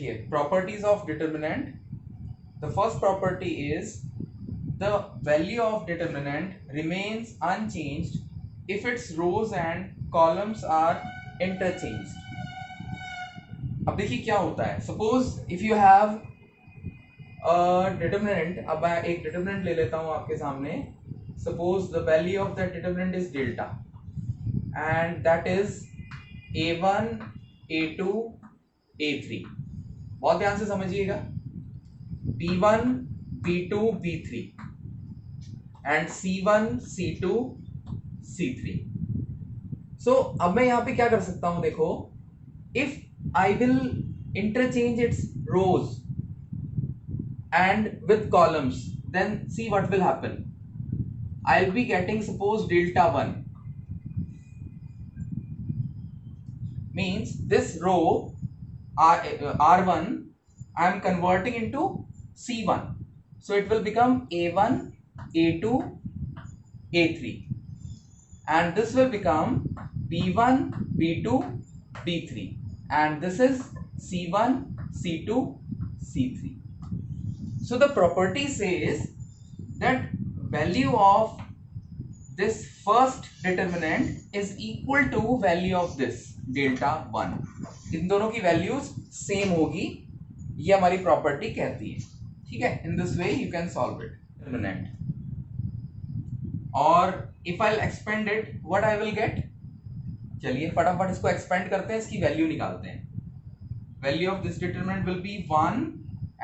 देखिए properties of determinant. The first property is the value of determinant remains unchanged if its rows and columns are interchanged. अब देखिए क्या होता है. Suppose if you have determinant. अब मैं एक डिटर्मिनेंट ले लेता हूं आपके सामने. Suppose the value of that determinant is delta and that is a1 a2 a3. बहुत ध्यान से समझिएगा. b1 b2 b3 and c1 c2 c3. सो अब मैं यहां पे क्या कर सकता हूं. देखो if I will interchange its rows and with columns, then see what will happen. I'll be getting suppose delta 1 means this row R1 I am converting into C1, so it will become A1 A2 A3 and this will become B1 B2 B3 and this is C1 C2 C3. So the property says that value of this first determinant is equal to value of this delta 1. इन दोनों की values same होगी, ये हमारी property कहती है. ठीक है. In this way you can solve it. Determinant. और if I expand it what I will get. चलिए फटाफट इसको एक्सपेंड करते हैं, इसकी वैल्यू निकालते हैं. Value of this determinant will be 1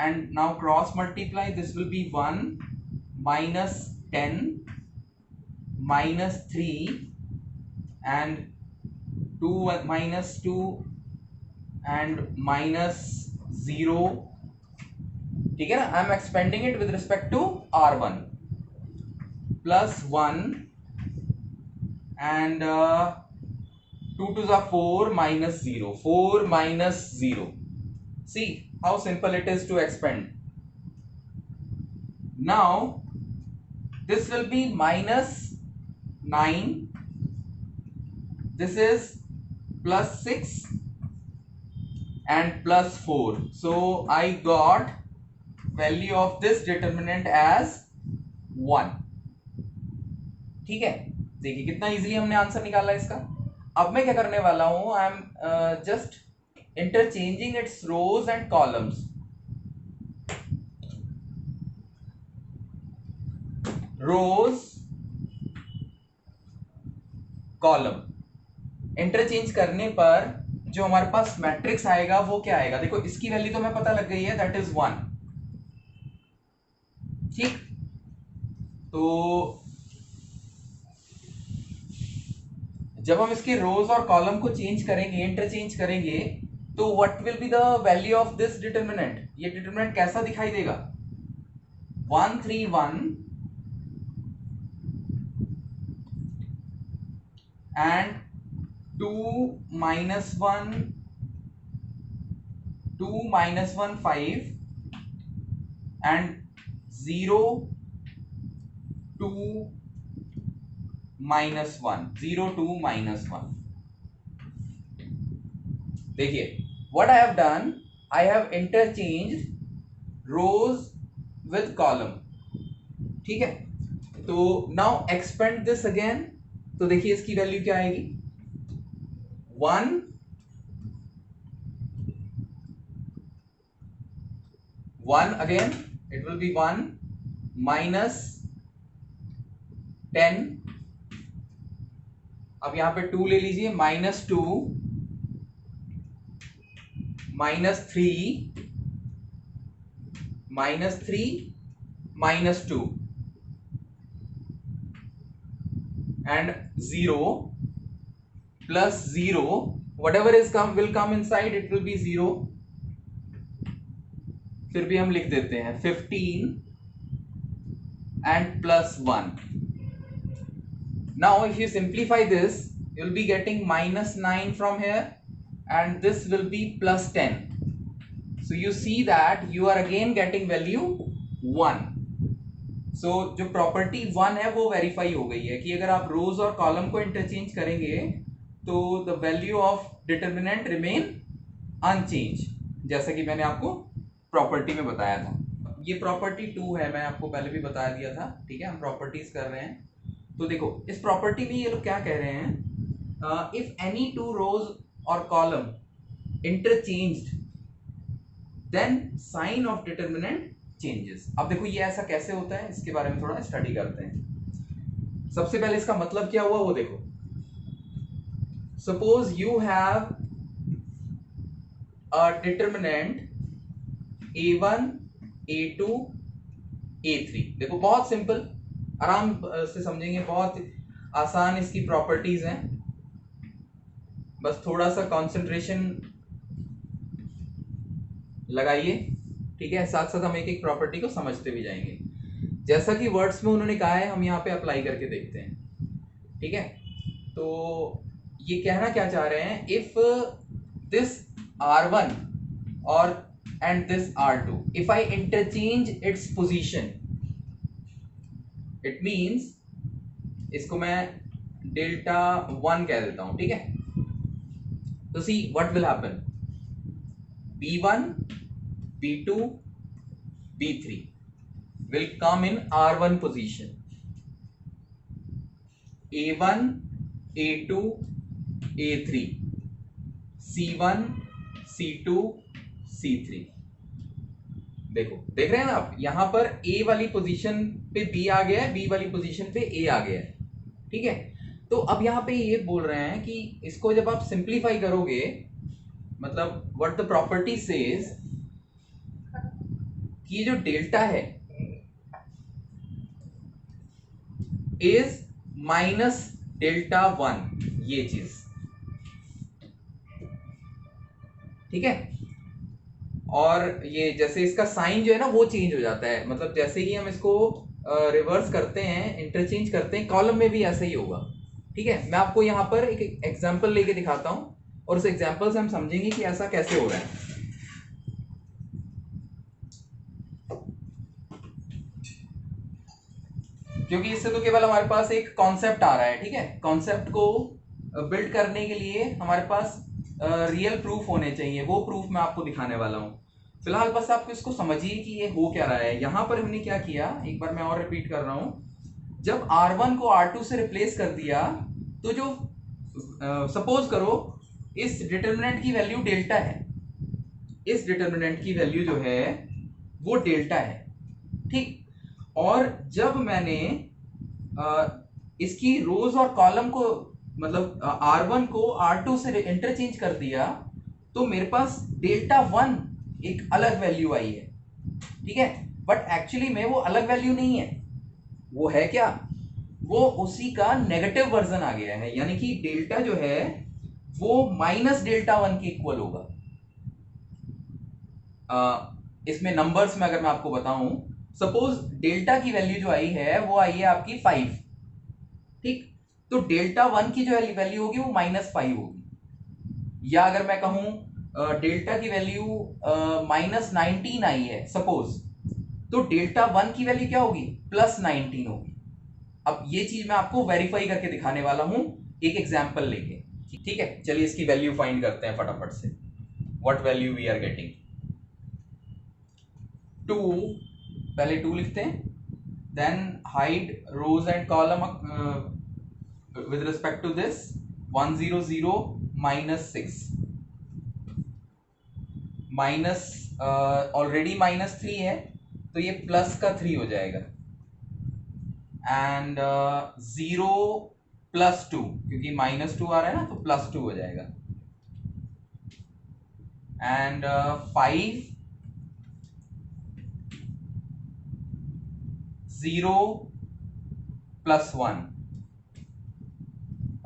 and now cross multiply. This will be 1 minus 10 minus 3 and 2 minus 2 and minus 0. ठीक है ना. I am expanding it with respect to R1 plus 1 and 2 to the 4 minus 0. 4 minus 0. See how simple it is to expand. Now this will be minus 9, this is plus 6 and plus 4. So I got value of this determinant as 1. ठीक है. देखिए कितना easily हमने answer निकाला इसका. अब मैं क्या करने वाला हूं. I am just interchanging its rows and columns. Rows, column. Interchange करने पर जो हमारे पास मैट्रिक्स आएगा वो क्या आएगा. देखो इसकी वैल्यू तो हमें पता लग गई है, दैट इज 1. ठीक. तो जब हम इसके रोज और कॉलम को चेंज करेंगे, इंटरचेंज करेंगे, तो what will be the value of this determinant. ये डिटर्मिनेंट कैसा दिखाई देगा. 1 3 1 and 2 minus 1 2 minus 1 5 and 0 2 minus 1 0 2 minus 1. देखिए what I have done, I have interchanged rows with column. ठीक है. तो now expand this again. तो देखिए इसकी वैल्यू क्या आएगी. 1 1 again it will be 1 minus 10. अब यहां पे 2 ले लीजिए. minus 2 minus 3 minus 3 minus 2 and 0 plus 0. whatever is come will come inside, it will be 0. फिर भी हम लिख देते हैं 15 and plus 1. now if you simplify this, you will be getting minus 9 from here and this will be plus 10. so you see that you are again getting value 1. so जो property 1 है वो verify हो गई है कि अगर आप रोज और कॉलम को इंटरचेंज करेंगे तो the value of determinant remain unchange. जैसा कि मैंने आपको प्रॉपर्टी में बताया था। ये प्रॉपर्टी 2 है, मैं आपको पहले भी बता दिया था, ठीक है। हम प्रॉपर्टीज कर रहे हैं। तो देखो इस प्रॉपर्टी में ये लोग क्या कह रहे हैं, इफ एनी टू रोज और column interchanged then sign of determinant changes. अब देखो ये ऐसा कैसे होता है, इसके बारे में थोड़ा स्टडी करते हैं। सबसे पहले इसका मतलब क्या हुआ वो देखो। Suppose you have a determinant a1 a2 a3। देखो बहुत सिंपल, आराम से समझेंगे, बहुत आसान इसकी प्रॉपर्टीज हैं। बस थोड़ा सा कंसंट्रेशन लगाइए, ठीक है। साथ साथ हम एक एक प्रॉपर्टी को समझते भी जाएंगे। जैसा कि वर्ड्स में उन्होंने कहा है, हम यहाँ पे अप्लाई करके देखते हैं, ठीक है। तो ये कहना क्या चाह रहे हैं, इफ दिस R1 और and this R2, if I interchange its position, it means इसको मैं डेल्टा 1 कह देता हूं, ठीक है। तो see what will happen, B1 B2 B3 will come in R1 position, A1 A2 A3 C1 C2 C3। देखो देख रहे हैं ना आप, यहां पर A वाली पोजीशन पे B आ गया है, B वाली पोजीशन पे A आ गया है, ठीक है। तो अब यहां पे ये बोल रहे हैं कि इसको जब आप सिंप्लीफाई करोगे, मतलब व्हाट द प्रॉपर्टी सेज कि ये जो डेल्टा है इज माइनस डेल्टा 1, ये चीज, ठीक है। और ये जैसे इसका साइन जो है ना वो चेंज हो जाता है, मतलब जैसे ही हम इसको रिवर्स करते हैं, इंटरचेंज करते हैं, कॉलम में भी ऐसा ही होगा, ठीक है। मैं आपको यहाँ पर एक एग्जांपल लेके दिखाता हूँ और उस एग्जांपल से हम समझेंगे कि ऐसा कैसे हो रहा है। क्योंकि इससे तो केवल हमारे पास एक कॉन्सेप्ट आ रहा है, ठीक है। कॉन्सेप्ट को बिल्ड करने के लिए हमारे पास रियल प्रूफ होने चाहिए, वो प्रूफ मैं आपको दिखाने वाला हूँ। फिलहाल बस आप इसको समझिए कि ये हो क्या रहा है। यहां पर हमने क्या किया, एक बार मैं और रिपीट कर रहा हूं। जब R1 को R2 से रिप्लेस कर दिया, तो जो सपोज करो इस डिटर्मिनेंट की वैल्यू डेल्टा है, इस डिटर्मिनेंट की वैल्यू जो है वो डेल्टा है, ठीक। और जब मैंने इसकी रोज और कॉलम को, मतलब R1 को R2 से इंटरचेंज कर दिया, तो मेरे पास डेल्टा 1 एक अलग वैल्यू आई है, ठीक है। बट एक्चुअली में वो अलग वैल्यू नहीं है, वो है क्या, वो उसी का नेगेटिव वर्जन आ गया है, यानी कि डेल्टा जो है वो माइनस डेल्टा 1 के इक्वल होगा। इसमें नंबर्स में अगर मैं आपको बताऊं, सपोज डेल्टा की वैल्यू जो आई है वो आई है आपकी 5, ठीक। तो डेल्टा 1 की जो वैल्यू होगी वो -5 होगी। या अगर मैं कहूं डेल्टा की वैल्यू -19 आई है सपोज, तो डेल्टा 1 की वैल्यू क्या होगी, +19 होगी। अब ये चीज मैं आपको वेरीफाई करके दिखाने वाला हूं एक एग्जांपल लेके, ठीक है। चलिए इसकी वैल्यू फाइंड करते हैं फटाफट से। What value we are getting, 2, पहले 2 लिखते हैं, then hide rows and column with respect to this, 100 -6 minus, already -3 है तो ये प्लस का 3 हो जाएगा, एंड 0 +2, क्योंकि -2 आ रहा है ना तो +2 हो जाएगा, and 5 0 +1।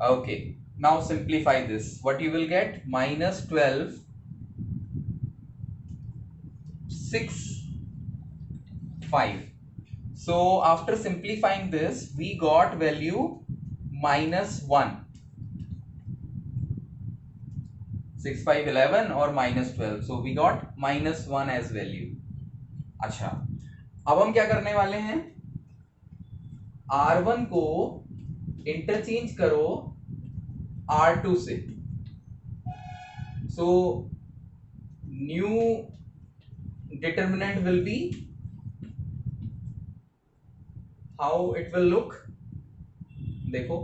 Okay, now simplify this. What you will get, -12 6 5. So after simplifying this, we got value -1, 6 5 11 और -12, so we got -1 as value। अच्छा, अब हम क्या करने वाले हैं, R1 को इंटरचेंज करो R2 से, so new determinant will be, how it will look, देखो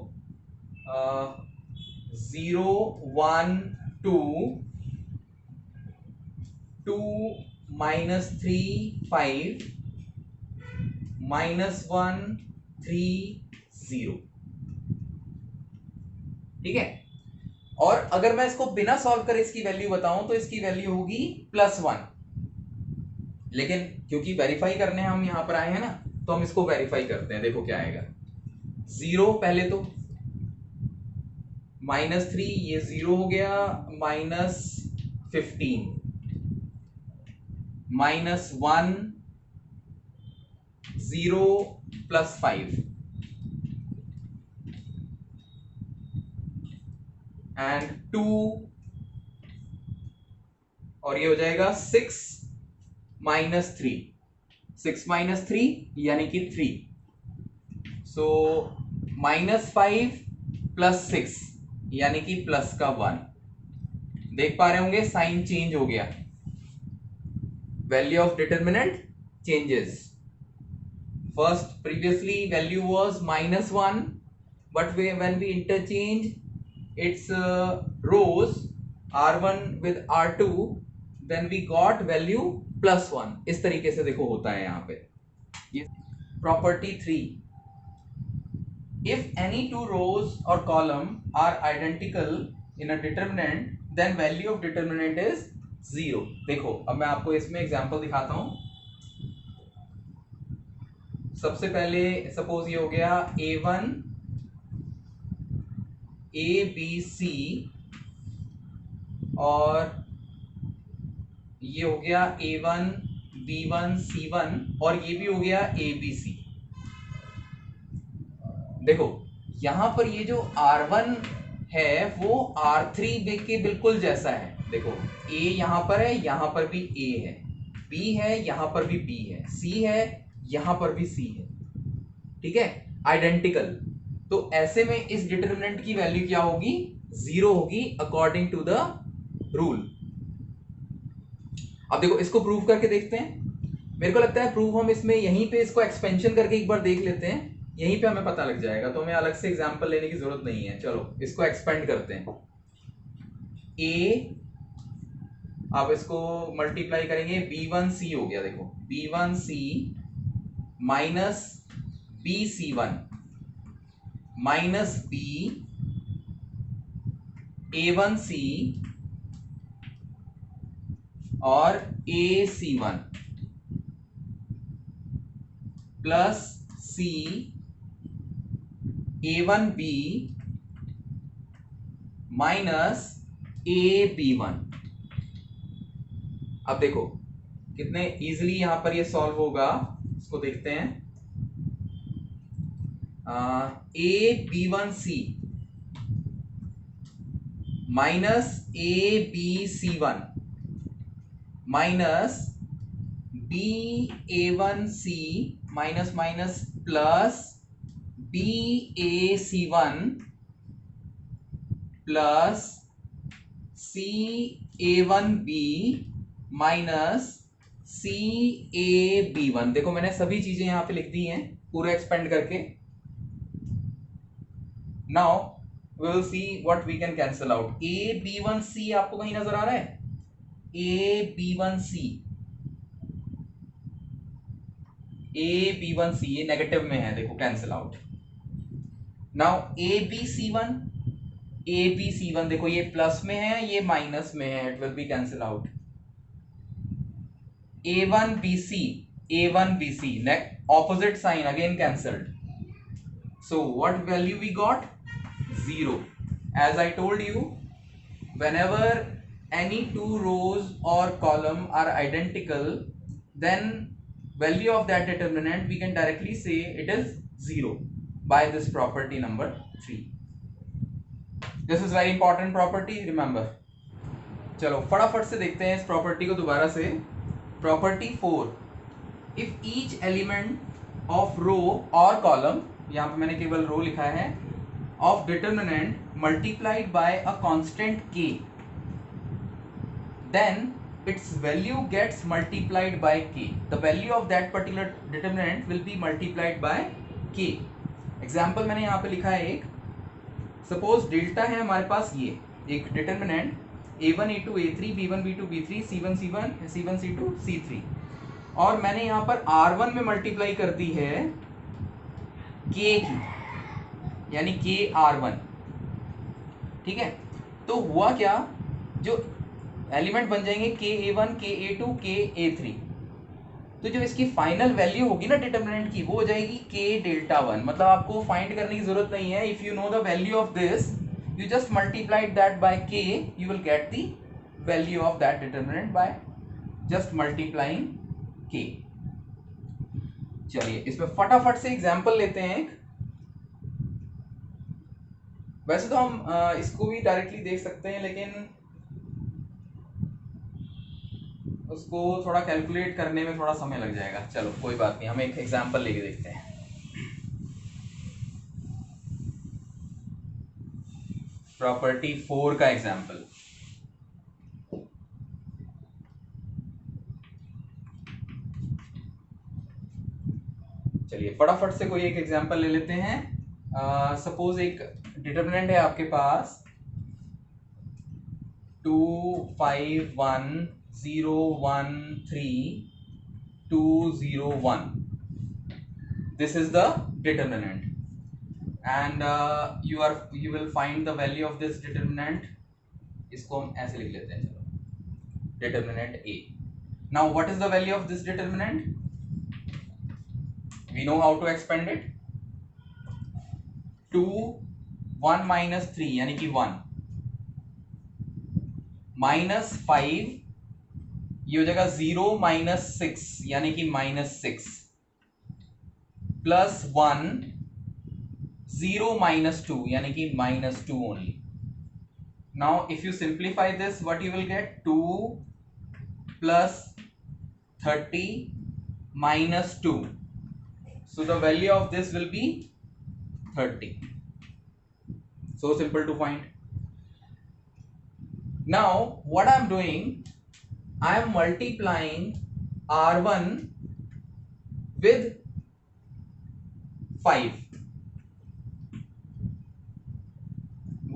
0 1 2 2 -3 5 -1 3 0, ठीक है। और अगर मैं इसको बिना सॉल्व करे इसकी वैल्यू बताऊं तो इसकी वैल्यू होगी +1, लेकिन क्योंकि वेरीफाई करने हम यहां पर आए हैं ना, तो हम इसको वेरीफाई करते हैं। देखो क्या आएगा, 0 पहले तो, -3 ये 0 हो गया, -15 -1 0 +5 एंड 2, और ये हो जाएगा 6 -3, 6 -3 यानी कि 3, सो -5 +6 यानी कि +1। देख पा रहे होंगे साइन चेंज हो गया, value of determinant changes. First, previously value was -1, but when we interchange its rows R1 with R2, then we got value +1। इस तरीके से देखो होता है यहाँ पे। Property 3, if any two rows or column are identical in a determinant, then value of determinant is 0। देखो अब मैं आपको इसमें एग्जांपल दिखाता हूं। सबसे पहले सपोज ये हो गया A1 ABC और ये हो गया A1 B1 C1 और ये भी हो गया ABC। देखो यहां पर ये जो R1 है वो R3 के बिल्कुल जैसा है। देखो A यहां पर है, यहां पर भी A है, B है, यहां पर भी B है, C है, यहां पर भी C है, ठीक है, आइडेंटिकल। तो ऐसे में इस डिटरमिनेंट की वैल्यू क्या होगी, 0 होगी अकॉर्डिंग टू द रूल। अब देखो इसको प्रूव करके देखते हैं। मेरे को लगता है प्रूव हम इसमें यहीं पे इसको एक्सपेंशन करके एक बार देख लेते हैं, यहीं पे हमें पता लग जाएगा, तो हमें अलग से एग्जांपल लेने की जरूरत नहीं है। चलो इसको एक्सपेंड करते हैं। ए, अब इसको मल्टीप्लाई करेंगे, B1C हो गया। देखो B1C minus BC1 minus B A1C और AC1 plus C A1B minus AB1। अब देखो कितने इजीली यहां पर ये सॉल्व होगा, इसको देखते हैं। AB1C minus ABC1 minus BA1C minus minus plus BAC1 plus CA1B minus CAB1। देखो मैंने सभी चीजें यहां पे लिख दी हैं पूरा एक्सपेंड करके। Now we will see what we can cancel out. AB1C आपको कहीं नजर आ रहा है? AB1C ये नेगेटिव में है, देखो कैंसिल आउट। नाउ ABC1 देखो ये प्लस में है, ये माइनस में है, it will be cancel out. A1BC opposite sign again cancelled. So what value we got? 0. As I told you, whenever any two rows or column are identical, then value of that determinant we can directly say it is 0 by this property number 3. This is very important property, remember. चलो फटाफट से देखते हैं इस property को दोबारा से। Property 4, if each element of row और कॉलम, यहां पे मैंने केवल रो लिखा है, of determinant multiplied by a constant k, then its value gets multiplied by k. The value of that particular determinant will be multiplied by k. Example मैंने यहाँ पे लिखा है एक, सपोज डेल्टा है हमारे पास ये एक determinant a1 a2 a3 b1 b2 b3 c1 c1 c1 c2 c3, और मैंने यहाँ पर r1 में मल्टीप्लाई कर दी है k की, यानी k r1, ठीक है। तो हुआ क्या, जो एलिमेंट बन जाएंगे के a1 के a2 के a3, तो जो इसकी फाइनल वैल्यू होगी ना डिटर्मिनेंट की, वो हो जाएगी के डेल्टा 1। मतलब आपको फाइंड करने की जरूरत नहीं है, if you know the value of this you just multiplied that by k, you will get the value of that determinant by just multiplying k. चलिए इसमें फटाफट से एग्जांपल लेते हैं एक। वैसे तो हम इसको भी डायरेक्टली देख सकते हैं, लेकिन उसको थोड़ा कैलकुलेट करने में थोड़ा समय लग जाएगा। चलो कोई बात नहीं, हम एक एग्जांपल लेके देखते हैं। प्रॉपर्टी 4 का एग्जांपल। चलिए फटाफट से कोई एक एग्जांपल ले लेते हैं। सपोज एक डिटर्मिनेंट है आपके पास 2 5 1 0 1 3 2 0 1। This is the determinant and you will find the value of this determinant। इसको हम ऐसे लिख लेते हैं, चलो determinant a। now what is the value of this determinant? we know how to expand it। 2 1 minus 3 यानी कि 1 minus 5, ये हो जाएगा 0 minus 6 यानी कि -6 plus 1 0 minus 2 यानी कि -2 only। now if you simplify this, what you will get? 2 plus 30 minus 2, so the value of this will be 30। so simple to find। now what I am doing, I am multiplying r1 with 5।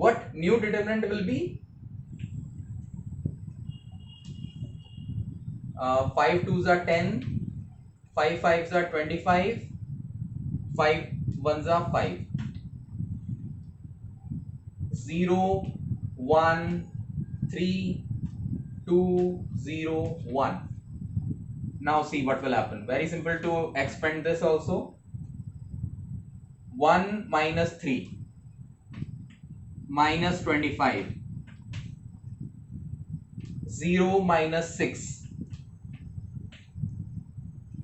what new determinant will be? 5 2s are 10, 5 5s are 25, 5 1s are 5, 0 1 3 2 0 1। now see what will happen, very simple to expand this also। 1 minus 3 minus 25, 0 minus 6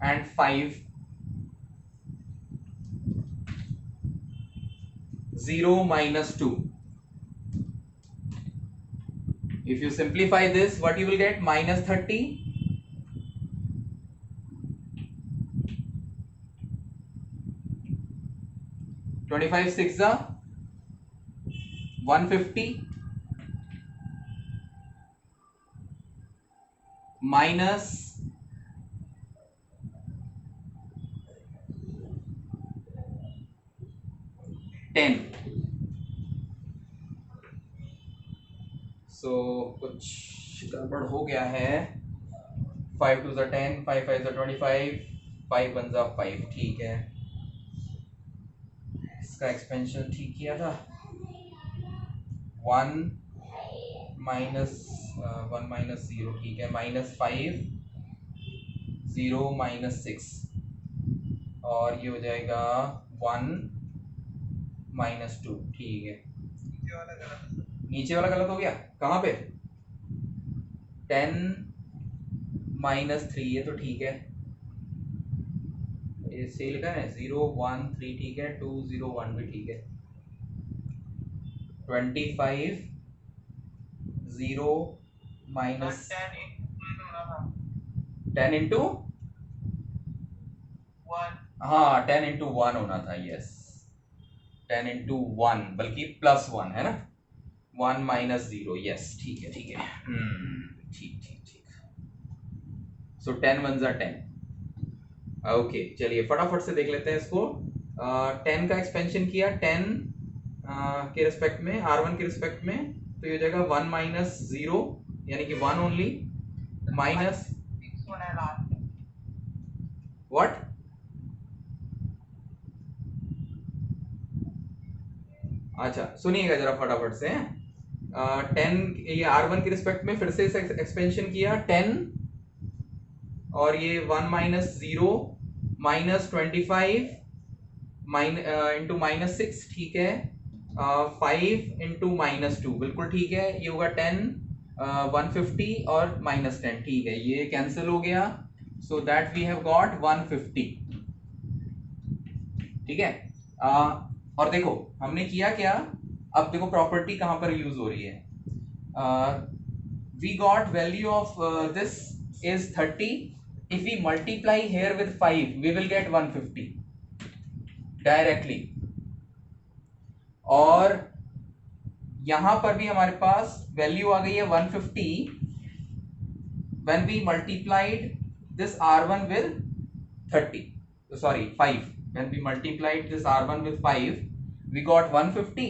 and 5, 0 minus 2। if you simplify this, what you will get? minus 30 25 6 are 150 minus 10। so कुछ गड़बड़ हो गया है। 5 2s are 10, 5 5s are 25, 5 1s are 5। ठीक है, इसका expansion ठीक किया था। 1 minus 0, ठीक है, -5 0 minus 6, और ये हो जाएगा 1 minus 2। ठीक है, नीचे वाला गलत हो गया। कहाँ पे? 10 minus 3, ये तो ठीक है, ये सही लिखा है। 0 1 3 ठीक है, 2 0 1 भी ठीक है। 25 0 minus 10 into 1, हाँ 10 into 1 होना था। यस 10 into 1, बल्कि +1 है ना, 1 minus 0। यस ठीक है ठीक है, ठीक ठीक ठीक। सो 10 1 जा 10। ओके चलिए फटाफट से देख लेते हैं इसको। 10 का एक्सपेंशन किया 10 के रिस्पेक्ट में, R1 के रिस्पेक्ट में, तो ये जगह 1 माइनस 0 यानी कि 1 ओनली माइनस व्हाट, अच्छा सुनिएगा जरा फटाफट से। 10 ये R1 के रिस्पेक्ट में फिर से एक्सपेंशन किया 10 और ये 1 माइनस 0 माइनस 25 इंटू माइनस 6, ठीक है, 5 इंटू माइनस 2 बिल्कुल ठीक है, ये होगा 10 150 और माइनस 10, ठीक है, ये कैंसिल हो गया, so that we have got 150, ठीक है। और देखो हमने किया क्या, अब देखो प्रॉपर्टी कहां पर यूज हो रही है, we got value of this is 30, if we multiply here with 5 we will get 150 directly, और यहां पर भी हमारे पास वैल्यू आ गई है 150 when we multiplied this R1 with 30, sorry 5, when we multiplied this R1 with 5 we got 150,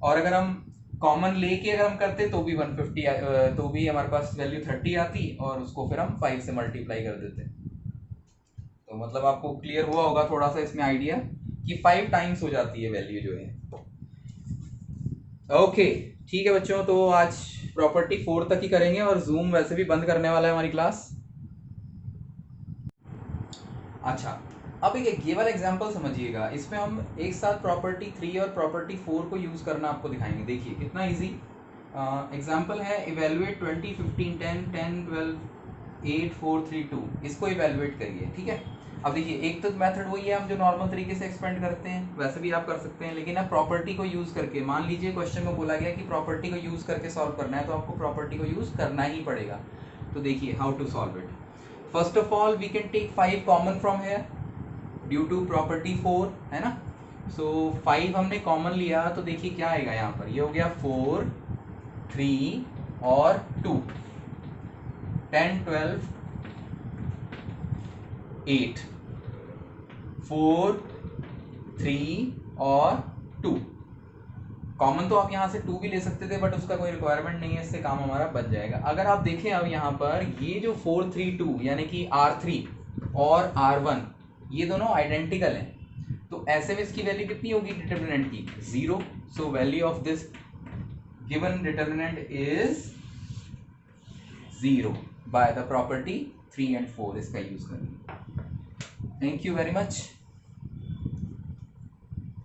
और अगर हम कॉमन लेके अगर हम करते तो भी 150 तो भी हमारे पास वैल्यू 30 आती, और उसको फिर हम 5 से मल्टीप्लाई कर देते। तो मतलब आपको क्लियर हुआ होगा थोड़ा सा इसमें आइडिया कि 5 टाइम्स हो जाती है वैल्यू जो है। ओके ठीक है बच्चों, तो आज प्रॉपर्टी 4 तक ही करेंगे और जूम वैसे भी बंद करने वाला है हमारी क्लास। अच्छा अब एक ये वाला एग्जांपल समझिएगा, इसमें हम एक साथ प्रॉपर्टी 3 और प्रॉपर्टी 4 को यूज करना आपको दिखाएंगे। देखिए कितना इजी एग्जांपल है, इवेलुएट 20 15 10 10 12 8 4 3 2, इसको इवेलुएट करिए, ठीक है। अब देखिए एक तो मेथड वही है हम जो नॉर्मल तरीके से एक्सपेंड करते हैं, वैसे भी आप कर सकते हैं, लेकिन अब प्रॉपर्टी को यूज करके, मान लीजिए क्वेश्चन में बोला गया कि प्रॉपर्टी को यूज करके सॉल्व करना है, तो आपको प्रॉपर्टी को यूज करना ही पड़ेगा। तो देखिए how to solve it, first of all we can take 5 common from here due to property 4, है ना। सो 5 हमने कॉमन लिया, तो देखिए क्या आएगा यहाँ पर, ये हो गया 4 3 और 2, 10 12 8, 4 3 और 2 कॉमन, तो आप यहाँ से 2 भी ले सकते थे बट उसका कोई रिक्वायरमेंट नहीं है, इससे काम हमारा बन जाएगा। अगर आप देखें अब यहाँ पर ये जो 4 3 2 यानी कि R3 और R1 ये दोनों आइडेंटिकल हैं, तो ऐसे में इसकी वैल्यू कितनी होगी डिटर्मिनेंट की, 0, so value of this given determinant is 0 by the property 3 and 4, इसका यूज करेंगे। Thank you very much.